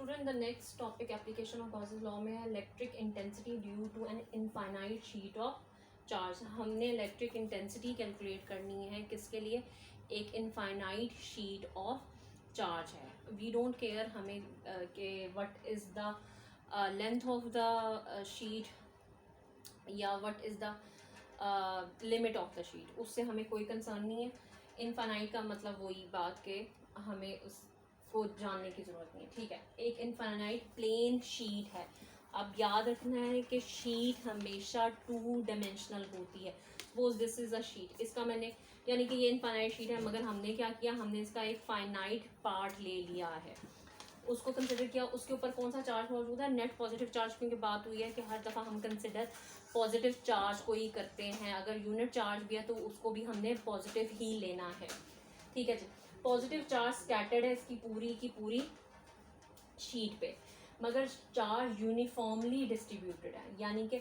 Student the next topic application of Gauss's law में है electric intensity due to an infinite sheet of charge. हमने electric intensity calculate करनी है किसके लिए, एक इनफाइनाइट शीट ऑफ चार्ज है। वी डोंट केयर हमें कि what is the length of the sheet या what is the limit of the sheet, उससे हमें कोई कंसर्न नहीं है। इनफाइनाइट का मतलब वही बात कि हमें उसको जानने की ज़रूरत नहीं है, ठीक है। एक इनफाइनाइट प्लेन शीट है। अब याद रखना है कि शीट हमेशा 2 डायमेंशनल होती है। Suppose this is a sheet, इसका मैंने यानी कि ये इनफाइनाइट शीट है, मगर हमने क्या किया, हमने इसका एक फाइनाइट पार्ट ले लिया है, उसको कंसिडर किया। उसके ऊपर कौन सा चार्ज मौजूद है, नेट पॉजिटिव चार्ज, क्योंकि बात हुई है कि हर दफ़ा हम कंसिडर पॉजिटिव चार्ज को ही करते हैं। अगर यूनिट चार्ज भी है तो उसको भी हमने पॉजिटिव ही लेना है, ठीक है जी। पॉजिटिव चार्ज स्कैटर्ड है इसकी पूरी की पूरी शीट पे, मगर चार्ज यूनिफॉर्मली डिस्ट्रीब्यूटेड है, यानी कि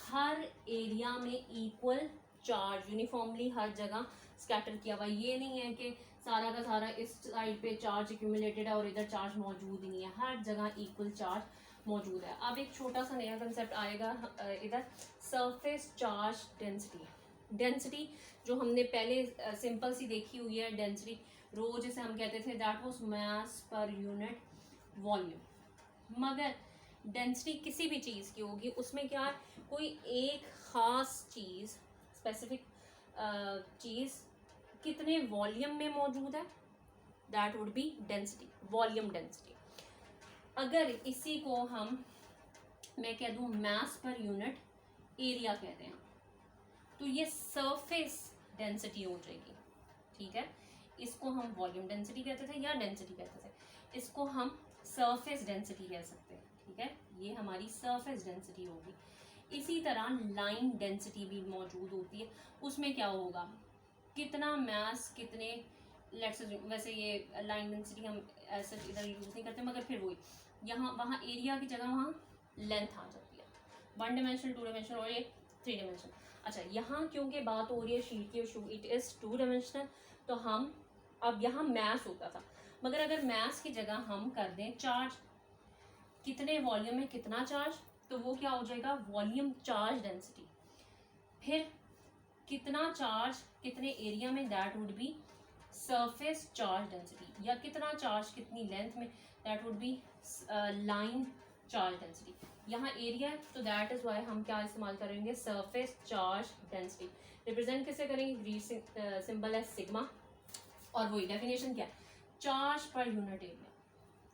हर एरिया में इक्वल चार्ज यूनिफॉर्मली हर जगह स्कैटर किया हुआ। ये नहीं है कि सारा का सारा इस साइड पे चार्ज एक्यूमुलेटेड है और इधर चार्ज मौजूद ही नहीं है, हर जगह इक्वल चार्ज मौजूद है। अब एक छोटा सा नया कंसेप्ट आएगा इधर, सरफेस चार्ज डेंसिटी। डेंसिटी जो हमने पहले सिंपल सी देखी हुई है, डेंसिटी रो जिसे हम कहते थे, that was mass per unit volume. मगर डेंसिटी किसी भी चीज़ की होगी, उसमें क्या है, कोई एक ख़ास चीज़, स्पेसिफिक चीज़ कितने वॉल्यूम में मौजूद है, that would be density, volume density. अगर इसी को मैं कह दूं मास पर यूनिट एरिया कहते हैं, तो ये सरफेस डेंसिटी हो जाएगी, ठीक है। इसको हम वॉल्यूम डेंसिटी कहते थे या डेंसिटी कहते थे, इसको हम सरफेस डेंसिटी कह सकते हैं, ठीक है। ये हमारी सरफेस डेंसिटी होगी। इसी तरह लाइन डेंसिटी भी मौजूद होती है। उसमें क्या होगा, कितना मास कितने, लेट्स वैसे ये लाइन डेंसिटी हम ऐसे इधर यूज़ नहीं करते, मगर फिर वही यहाँ वहाँ एरिया की जगह वहाँ लेंथ आ जाती है, 1 डायमेंशनल 2 डायमेंशनल और ये 3 डायमेंशनल। अच्छा, यहाँ क्योंकि बात हो रही है शीट की, इट इज़ 2 डायमेंशनल, तो हम अब यहाँ मैस होता था, मगर अगर मैस की जगह हम कर दें चार्ज, कितने वॉल्यूम में कितना चार्ज, तो वो क्या हो जाएगा, वॉल्यूम चार्ज डेंसिटी। फिर कितना चार्ज कितने एरिया में, that would be surface charge density, या कितना चार्ज कितनी लेंथ में, that would be line charge density. यहाँ एरिया है तो दैट इज वाई हम क्या इस्तेमाल करेंगे, सरफेस चार्ज डेंसिटी। रिप्रेजेंट किसे करेंगे, ग्रीक सिंबल है सिग्मा, और वही डेफिनेशन क्या है, चार्ज पर यूनिट एरिया,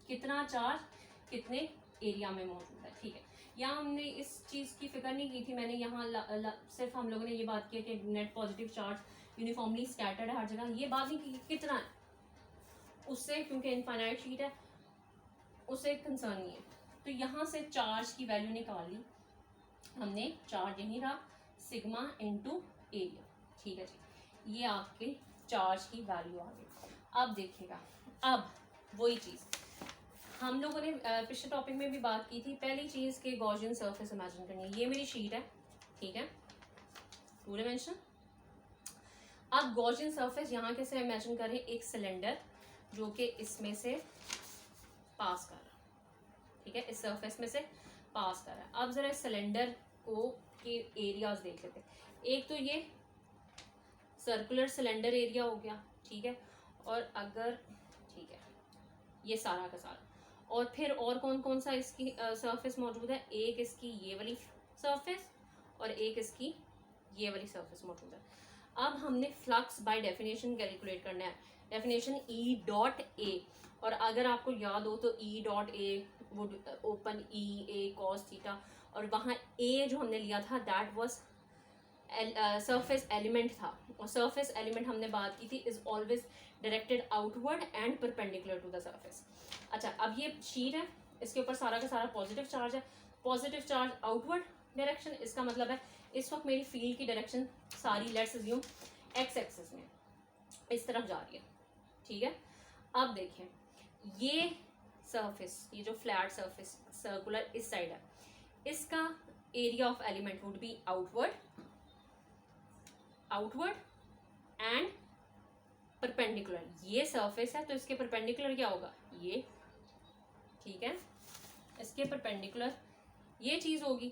कितना चार्ज कितने एरिया में मौजूद है, ठीक है। यहाँ हमने इस चीज़ की फिक्र नहीं की थी, मैंने यहाँ सिर्फ हम लोगों ने ये बात की कि net positive charge uniformly scattered है हर जगह, ये बात नहीं की कितना है उससे, क्योंकि इनफाइनाइट शीट है उससे कंसर्न नहीं है। तो यहाँ से चार्ज की वैल्यू निकाल ली हमने, चार्ज यही रहा सिग्मा इंटू एरिया, ठीक है जी। ये आपके चार्ज की वैल्यू आ गई। अब देखिएगा, अब वही चीज़ हम लोगों ने पिछले टॉपिक में भी बात की थी। पहली चीज़ के गॉसियन सरफेस इमेजिन करनी है। ये मेरी शीट है, ठीक है, 2 डायमेंशन। अब गॉसियन सरफेस यहाँ कैसे इमेजिन करें, एक सिलेंडर जो कि इसमें से पास कर रहा है, ठीक है, इस सरफेस में से पास कर रहा है। अब ज़रा इस सिलेंडर को के एरियाज देख लेते हैं। एक तो ये सर्कुलर सिलेंडर एरिया हो गया, ठीक है, और अगर ठीक है ये सारा का सारा, और फिर और कौन कौन सा इसकी सरफेस मौजूद है, एक इसकी ये वाली सरफेस और एक इसकी ये वाली सरफेस मौजूद है। अब हमने फ्लक्स बाय डेफिनेशन कैलकुलेट करना है, डेफिनेशन ई डॉट ए, और अगर आपको याद हो तो E dot A would open E A cos theta, और वहाँ ए जो हमने लिया था दैट वाज सरफेस एलिमेंट था, और सरफेस एलिमेंट हमने बात की थी is always directed outward and perpendicular to the surface. अच्छा, अब ये शीट है, इसके ऊपर सारा का सारा पॉजिटिव चार्ज है, पॉजिटिव चार्ज आउटवर्ड डायरेक्शन, इसका मतलब है इस वक्त मेरी फील्ड की डायरेक्शन सारी लेट्स अज्यूम एक्स एक्सिस में इस तरफ जा रही है, ठीक है। अब देखें ये सरफेस, ये जो फ्लैट सरफेस सर्कुलर इस साइड है, इसका area of element would be outward and perpendicular. ये सरफेस है तो इसके परपेंडिकुलर क्या होगा, ये ठीक है, इसके परपेंडिकुलर ये चीज होगी,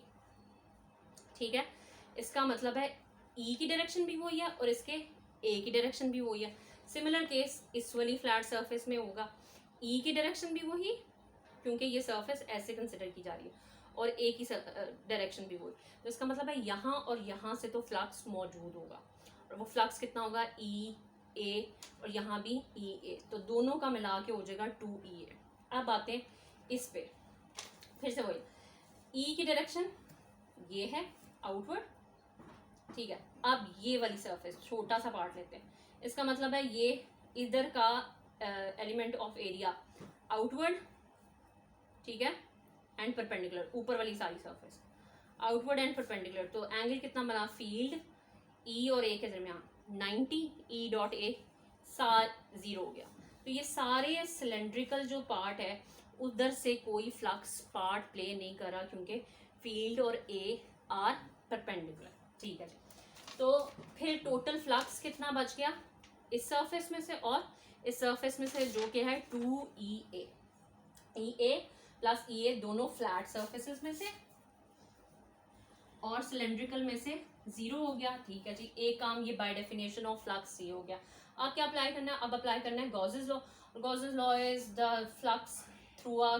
ठीक है। इसका मतलब है ई की डायरेक्शन भी वही है और इसके ए की डायरेक्शन भी वही है। सिमिलर केस इस वाली फ्लैट सरफेस में होगा, ई की डायरेक्शन भी वही क्योंकि ये सरफेस ऐसे कंसिडर की जा रही है और ए की डायरेक्शन भी वही, तो इसका मतलब है यहाँ और यहाँ से तो फ्लक्स मौजूद होगा और वो फ्लक्स कितना होगा ई ए और यहाँ भी ई ए, तो दोनों का मिला के हो जाएगा 2E ए। अब आते हैं इस पे, फिर से वही ई की डायरेक्शन ये है आउटवर्ड, ठीक है। अब ये वाली सरफेस छोटा सा पार्ट लेते हैं, इसका मतलब है ये इधर का एलिमेंट ऑफ एरिया आउटवर्ड, ठीक है, एंड परपेंडिकुलर, ऊपर वाली सारी सरफेस आउटवर्ड एंड परपेंडिकुलर, तो एंगल कितना बना फील्ड ई और ए के दरमियान 90, ई डॉट ए 0 हो गया। तो ये सारे सिलेंड्रिकल जो पार्ट है उधर से कोई फ्लक्स पार्ट प्ले नहीं कर रहा क्योंकि फील्ड और ए आर परपेंडिकुलर, ठीक है जी। तो फिर टोटल फ्लक्स कितना बच गया इस सरफेस में से और इस सरफेस में से, जो कि है 2E ए, ई ए प्लस ई ए दोनों फ्लैट सरफेसेस में से और सिलेंड्रिकल में से 0 हो गया, ठीक है जी। एक काम ये बाय डेफिनेशन ऑफ फ्लक्स ये हो गया। अब क्या अप्लाई करना है, अब अप्लाई करना है Gauss's law. Gauss's law is the flux through a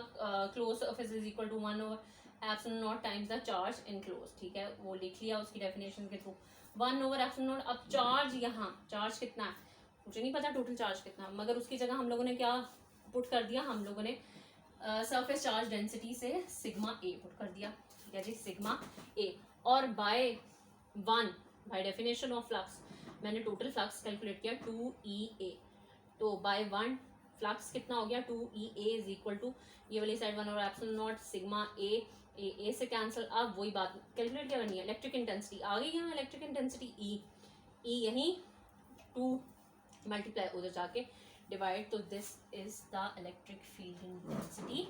closed surface is equal to 1/ε0 times the charge enclose, ठीक है, वो लिख लिया उसकी डेफिनेशन के थ्रू 1/ε0। अब चार्ज यहाँ चार्ज कितना है मुझे नहीं पता टोटल चार्ज कितना, मगर उसकी जगह हम लोगों ने क्या पुट कर दिया, हम लोगों ने सरफेस चार्ज डेंसिटी से सिग्मा ए पुट कर दिया, ठीक है जी, सिग्मा ए। और by 1 by definition of flux मैंने टोटल फ्लक्स कैलकुलेट किया 2E ए, तो बाय 1 फ्लक्स कितना हो गया 2E A is equal to ये वाली साइड 1/ε0 सिग्मा ए, ए से कैंसिल। अब वही बात कैलकुलेट क्या करनी है, इलेक्ट्रिक इंटेंसिटी आ गई यहाँ, इलेक्ट्रिक इंटेंसिटी ई यहीं 2 मल्टीप्लाई उधर जाके डिवाइड, तो this is the electric field intensity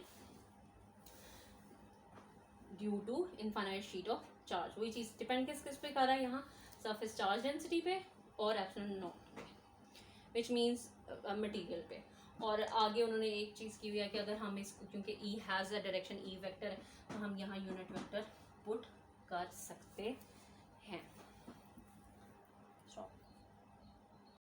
due to infinite sheet of charge. वही चीज डिपेंड किस किस पे कर रहा है यहाँ, सरफेस चार्ज डेंसिटी पे और ε0 पे, विच मीन्स मटेरियल पे। और आगे उन्होंने एक चीज की हुई है कि अगर हम इसको, क्योंकि E has a direction E vector है, तो हम यहाँ यूनिट वेक्टर पुट कर सकते हैं।